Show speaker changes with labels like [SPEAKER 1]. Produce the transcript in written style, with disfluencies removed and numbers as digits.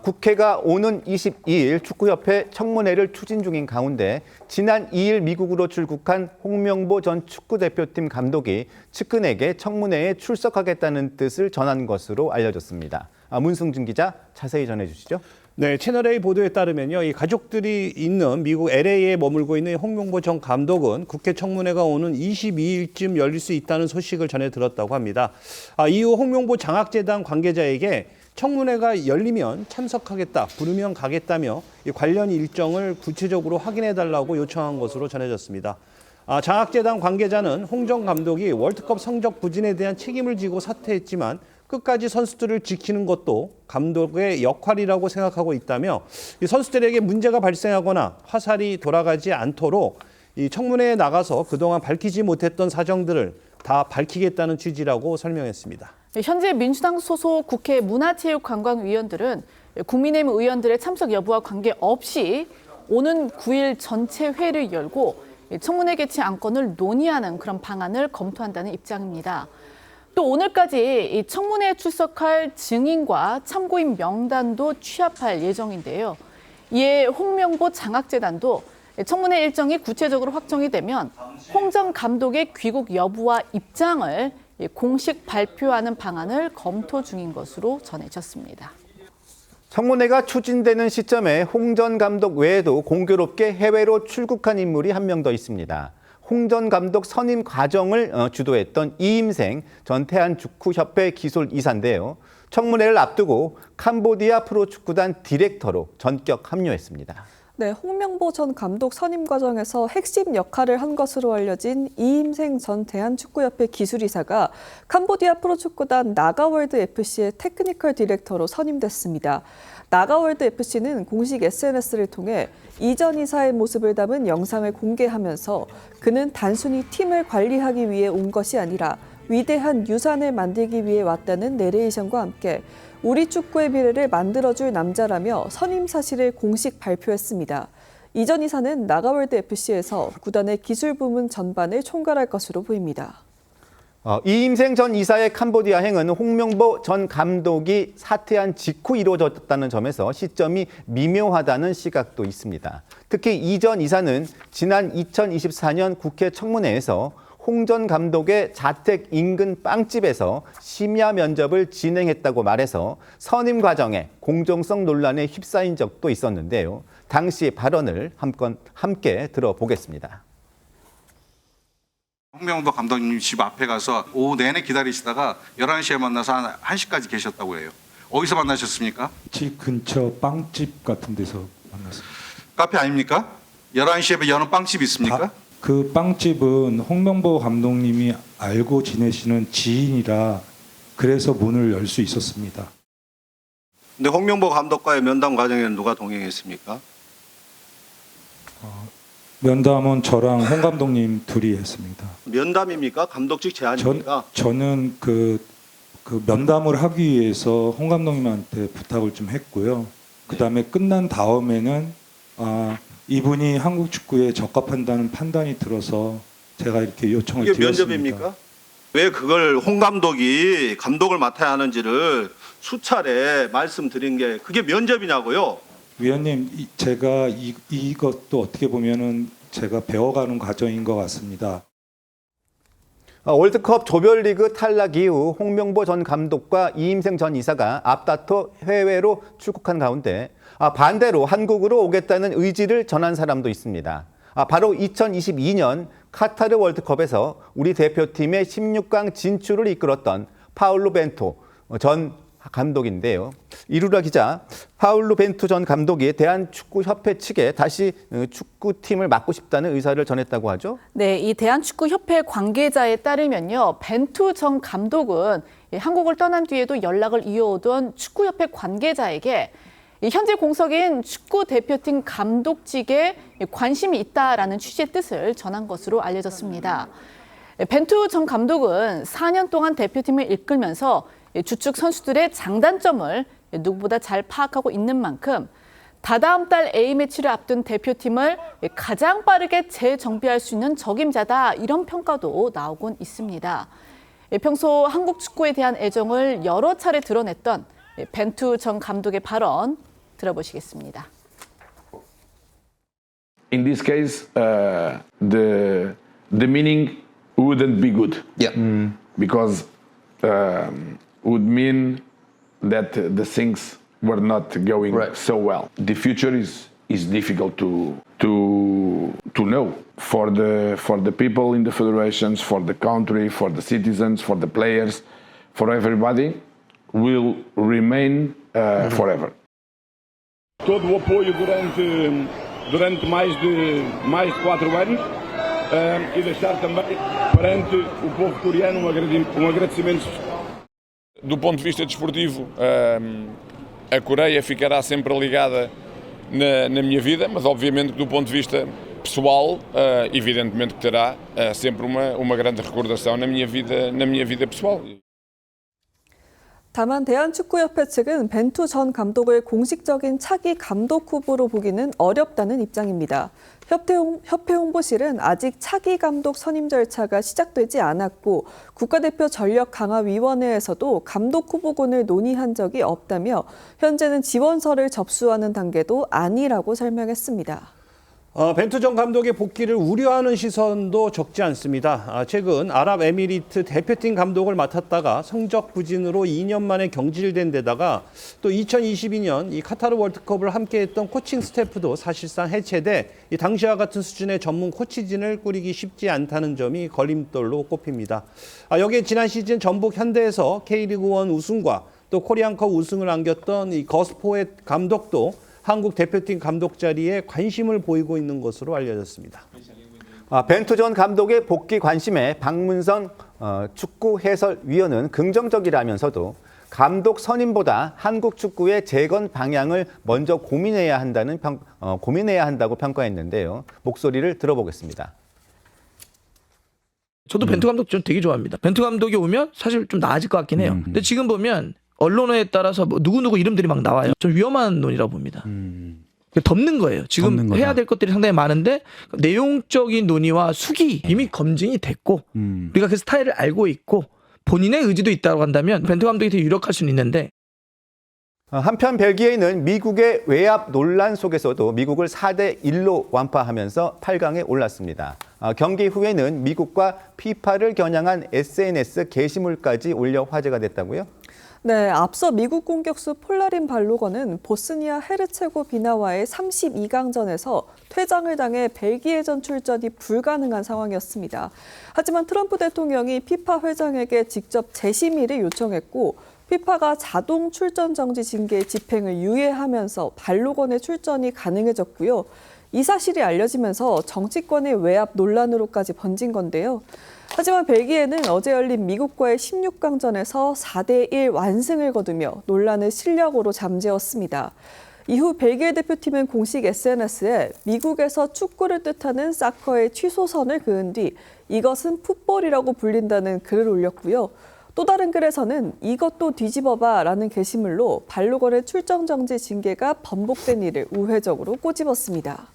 [SPEAKER 1] 국회가 오는 22일 축구협회 청문회를 추진 중인 가운데 지난 2일 미국으로 출국한 홍명보 전 축구대표팀 감독이 측근에게 청문회에 출석하겠다는 뜻을 전한 것으로 알려졌습니다. 문승준 기자 자세히 전해주시죠.
[SPEAKER 2] 네, 채널A 보도에 따르면요, 이 가족들이 있는 미국 LA에 머물고 있는 홍명보 전 감독은 국회 청문회가 오는 22일쯤 열릴 수 있다는 소식을 전해 들었다고 합니다. 이후 홍명보 장학재단 관계자에게 청문회가 열리면 참석하겠다, 부르면 가겠다며 이 관련 일정을 구체적으로 확인해달라고 요청한 것으로 전해졌습니다. 장학재단 관계자는 홍 전 감독이 월드컵 성적 부진에 대한 책임을 지고 사퇴했지만 끝까지 선수들을 지키는 것도 감독의 역할이라고 생각하고 있다며 이 선수들에게 문제가 발생하거나 화살이 돌아가지 않도록 이 청문회에 나가서 그동안 밝히지 못했던 사정들을 다 밝히겠다는 취지라고 설명했습니다.
[SPEAKER 3] 현재 민주당 소속 국회 문화체육관광위원들은 국민의힘 의원들의 참석 여부와 관계없이 오는 9일 전체 회의를 열고 청문회 개최 안건을 논의하는 그런 방안을 검토한다는 입장입니다. 또 오늘까지 이 청문회에 출석할 증인과 참고인 명단도 취합할 예정인데요. 이에 홍명보 장학재단도 청문회 일정이 구체적으로 확정이 되면 홍 전 감독의 귀국 여부와 입장을 공식 발표하는 방안을 검토 중인 것으로 전해졌습니다.
[SPEAKER 1] 청문회가 추진되는 시점에 홍 전 감독 외에도 공교롭게 해외로 출국한 인물이 한 명 더 있습니다. 홍 전 감독 선임 과정을 주도했던 이임생 전 태안축구협회 기술이사인데요. 청문회를 앞두고 캄보디아 프로축구단 디렉터로 전격 합류했습니다.
[SPEAKER 4] 네, 홍명보 전 감독 선임 과정에서 핵심 역할을 한 것으로 알려진 이임생 전 대한축구협회 기술이사가 캄보디아 프로축구단 나가월드FC의 테크니컬 디렉터로 선임됐습니다. 나가월드FC는 공식 SNS를 통해 이전 이사의 모습을 담은 영상을 공개하면서 그는 단순히 팀을 관리하기 위해 온 것이 아니라 위대한 유산을 만들기 위해 왔다는 내레이션과 함께 우리 축구의 미래를 만들어줄 남자라며 선임 사실을 공식 발표했습니다. 이전 이사는 나가월드FC에서 구단의 기술 부문 전반을 총괄할 것으로 보입니다.
[SPEAKER 1] 이임생 전 이사의 캄보디아 행은 홍명보 전 감독이 사퇴한 직후 이루어졌다는 점에서 시점이 미묘하다는 시각도 있습니다. 특히 이 전 이사는 지난 2024년 국회 청문회에서 홍 전 감독의 자택 인근 빵집에서 심야 면접을 진행했다고 말해서 선임 과정에 공정성 논란에 휩싸인 적도 있었는데요. 당시 발언을 함께 들어보겠습니다.
[SPEAKER 5] 홍명보 감독님 집 앞에 가서 오후 내내 기다리시다가 11시에 만나서 한 1시까지 계셨다고 해요. 어디서 만나셨습니까?
[SPEAKER 6] 집 근처 빵집 같은 데서 만났습니다.
[SPEAKER 5] 카페 아닙니까? 11시에 여는 빵집 있습니까?
[SPEAKER 6] 그 빵집은 홍명보 감독님이 알고 지내시는 지인이라 그래서 문을 열 수 있었습니다.
[SPEAKER 7] 근데 홍명보 감독과의 면담 과정에는 누가 동행했습니까?
[SPEAKER 6] 면담은 저랑 홍 감독님 둘이 했습니다.
[SPEAKER 7] 면담입니까? 감독직 제안입니까?
[SPEAKER 6] 저는 그 면담을 하기 위해서 홍 감독님한테 부탁을 좀 했고요. 그다음에 끝난 다음에는 이분이 한국 축구에 적합한다는 판단이 들어서 제가 이렇게 요청을
[SPEAKER 7] 이게
[SPEAKER 6] 드렸습니다.
[SPEAKER 7] 면접입니까? 왜 그걸 홍 감독이 감독을 맡아야 하는지를 수차례 말씀드린 게 그게 면접이냐고요?
[SPEAKER 6] 위원님, 제가 이것도 어떻게 보면은 제가 배워가는 과정인 것 같습니다.
[SPEAKER 1] 월드컵 조별리그 탈락 이후 홍명보 전 감독과 이임생 전 이사가 앞다퉈 해외로 출국한 가운데 반대로 한국으로 오겠다는 의지를 전한 사람도 있습니다. 바로 2022년 카타르 월드컵에서 우리 대표팀의 16강 진출을 이끌었던 파울루 벤투 전 감독인데요. 이루라 기자, 파울루 벤투 전 감독이 대한축구협회 측에 다시 축구팀을 맡고 싶다는 의사를 전했다고 하죠?
[SPEAKER 3] 네, 이 대한축구협회 관계자에 따르면요, 벤투 전 감독은 한국을 떠난 뒤에도 연락을 이어오던 축구협회 관계자에게 현재 공석인 축구대표팀 감독직에 관심이 있다라는 취지의 뜻을 전한 것으로 알려졌습니다. 벤투 전 감독은 4년 동안 대표팀을 이끌면서 주축 선수들의 장단점을 누구보다 잘 파악하고 있는 만큼 다다음 달 A매치를 앞둔 대표팀을 가장 빠르게 재정비할 수 있는 적임자다, 이런 평가도 나오곤 있습니다. 평소 한국 축구에 대한 애정을 여러 차례 드러냈던 벤투 전 감독의 발언, 들어보시겠습니다.
[SPEAKER 8] In this case, the meaning wouldn't be good.
[SPEAKER 9] Yeah.
[SPEAKER 8] Because would mean that the things were not going
[SPEAKER 9] Right.
[SPEAKER 8] so well. The future is difficult to know for the people in the federations, for the country, for the citizens, for the players, for everybody. Will remain forever.
[SPEAKER 10] Todo o apoio durante mais de 4 anos e deixar também perante o povo coreano um agradecimento.
[SPEAKER 11] Do ponto de vista desportivo, a Coreia ficará sempre ligada na minha vida, mas obviamente que do ponto de vista pessoal, evidentemente que terá sempre uma grande recordação na minha vida pessoal.
[SPEAKER 4] 다만 대한축구협회 측은 벤투 전 감독을 공식적인 차기 감독 후보로 보기는 어렵다는 입장입니다. 협회 홍보실은 아직 차기 감독 선임 절차가 시작되지 않았고 국가대표 전력강화위원회에서도 감독 후보군을 논의한 적이 없다며 현재는 지원서를 접수하는 단계도 아니라고 설명했습니다.
[SPEAKER 2] 벤투 전 감독의 복귀를 우려하는 시선도 적지 않습니다. 최근 아랍에미리트 대표팀 감독을 맡았다가 성적 부진으로 2년 만에 경질된 데다가 또 2022년 이 카타르 월드컵을 함께했던 코칭 스태프도 사실상 해체돼 이 당시와 같은 수준의 전문 코치진을 꾸리기 쉽지 않다는 점이 걸림돌로 꼽힙니다. 여기에 지난 시즌 전북 현대에서 K리그1 우승과 또 코리안컵 우승을 안겼던 이 거스포의 감독도 한국 대표팀 감독 자리에 관심을 보이고 있는 것으로 알려졌습니다.
[SPEAKER 1] 벤투 전 감독의 복귀 관심에 박문선 축구 해설위원은 긍정적이라면서도 감독 선임보다 한국 축구의 재건 방향을 먼저 고민해야 한다고 평가했는데요. 목소리를 들어보겠습니다.
[SPEAKER 12] 저도 벤투 감독 좀 되게 좋아합니다. 벤투 감독이 오면 사실 좀 나아질 것 같긴 해요. 근데 지금 보면 언론에 따라서 뭐 누구누구 이름들이 막 나와요. 좀 위험한 논이라고 봅니다. 덮는 거예요. 지금 해야 될 것들이 상당히 많은데 내용적인 논의와 수기 이미 검증이 됐고 우리가 그 스타일을 알고 있고 본인의 의지도 있다고 한다면 벤투 감독이 되게 유력할 수는 있는데
[SPEAKER 1] 한편 벨기에는 미국의 외압 논란 속에서도 미국을 4대1로 완파하면서 8강에 올랐습니다. 경기 후에는 미국과 피파를 겨냥한 SNS 게시물까지 올려 화제가 됐다고요?
[SPEAKER 4] 네, 앞서 미국 공격수 폴라린 발로건은 보스니아 헤르체고비나와의 32강전에서 퇴장을 당해 벨기에전 출전이 불가능한 상황이었습니다. 하지만 트럼프 대통령이 피파 회장에게 직접 재심의를 요청했고 피파가 자동 출전 정지 징계 집행을 유예하면서 발로건의 출전이 가능해졌고요. 이 사실이 알려지면서 정치권의 외압 논란으로까지 번진 건데요. 하지만 벨기에는 어제 열린 미국과의 16강전에서 4대1 완승을 거두며 논란을 실력으로 잠재웠습니다. 이후 벨기에 대표팀은 공식 SNS에 미국에서 축구를 뜻하는 사커의 취소선을 그은 뒤 이것은 풋볼이라고 불린다는 글을 올렸고요. 또 다른 글에서는 이것도 뒤집어봐라는 게시물로 발로건의 출전 정지 징계가 번복된 일을 우회적으로 꼬집었습니다.